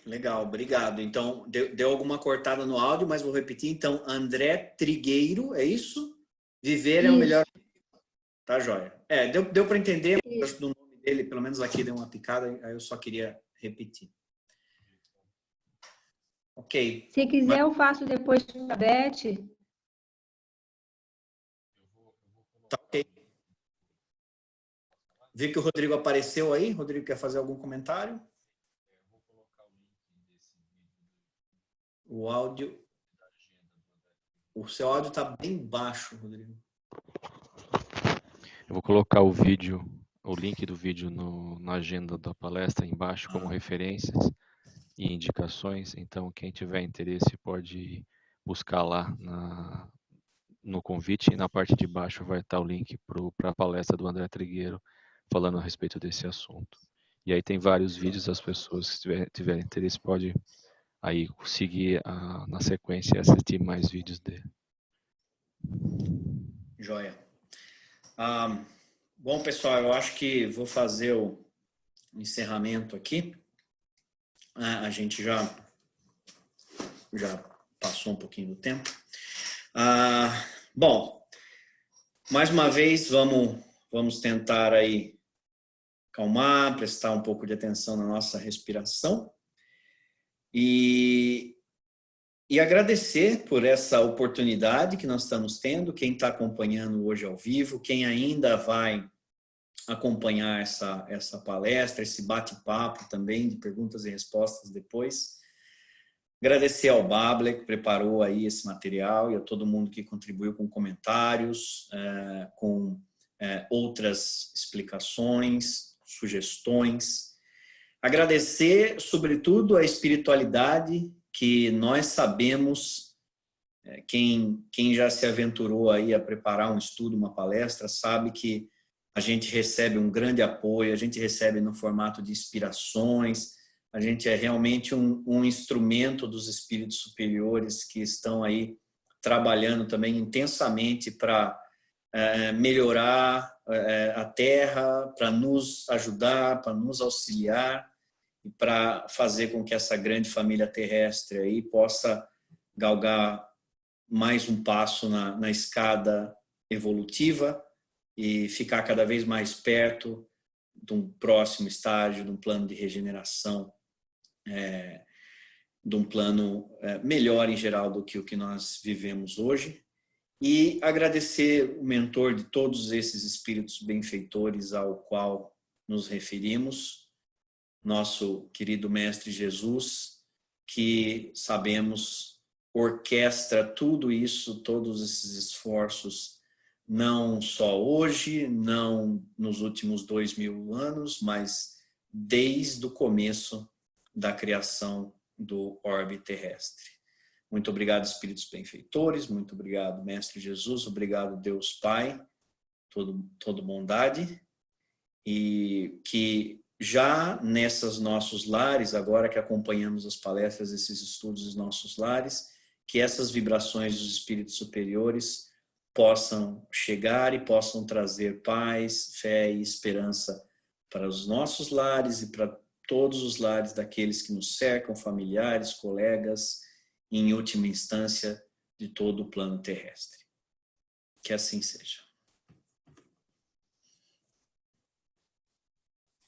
Legal, obrigado. Então, deu alguma cortada no áudio, mas vou repetir. Então, André Trigueiro, é isso? Viver é o melhor. Tá, joia. Deu para entender, mas no nome dele, pelo menos aqui deu uma picada, aí eu só queria repetir. Ok. Se quiser, eu faço depois para a Beth. Tá ok. vi que o Rodrigo apareceu aí. Rodrigo, quer fazer algum comentário? O áudio... O seu áudio está bem baixo, Rodrigo. Eu vou colocar o vídeo, o link do vídeo na agenda da palestra embaixo como referências e indicações. Então, quem tiver interesse pode buscar lá no convite, e na parte de baixo vai estar o link para a palestra do André Trigueiro falando a respeito desse assunto. E aí tem vários vídeos, as pessoas que tiverem interesse podem aí seguir na sequência e assistir mais vídeos dele. Joia. Bom, pessoal, eu acho que vou fazer o encerramento aqui. A gente já passou um pouquinho do tempo. Bom, mais uma vez, vamos tentar aí acalmar, prestar um pouco de atenção na nossa respiração e agradecer por essa oportunidade que nós estamos tendo, quem está acompanhando hoje ao vivo, quem ainda vai acompanhar essa palestra, esse bate-papo também de perguntas e respostas depois. Agradecer ao Bable, que preparou aí esse material, e a todo mundo que contribuiu com comentários, com outras explicações, sugestões. Agradecer, sobretudo, a espiritualidade que nós sabemos, quem já se aventurou aí a preparar um estudo, uma palestra, sabe que a gente recebe um grande apoio, a gente recebe no formato de inspirações, a gente é realmente um instrumento dos espíritos superiores que estão aí trabalhando também intensamente para melhorar a Terra, para nos ajudar, para nos auxiliar e para fazer com que essa grande família terrestre aí possa galgar mais um passo na escada evolutiva e ficar cada vez mais perto de um próximo estágio, de um plano de regeneração, de um plano melhor em geral do que o que nós vivemos hoje. E agradecer o mentor de todos esses espíritos benfeitores ao qual nos referimos, nosso querido Mestre Jesus, que sabemos orquestra tudo isso, todos esses esforços, não só hoje, não nos últimos 2000 anos, mas desde o começo da criação do orbe terrestre. Muito obrigado, espíritos benfeitores, muito obrigado, Mestre Jesus, obrigado, Deus Pai, todo bondade, e que já nessas nossos lares, agora que acompanhamos as palestras, esses estudos dos nossos lares, que essas vibrações dos espíritos superiores possam chegar e possam trazer paz, fé e esperança para os nossos lares e para todos os lares daqueles que nos cercam, familiares, colegas, e, em última instância, de todo o plano terrestre. Que assim seja.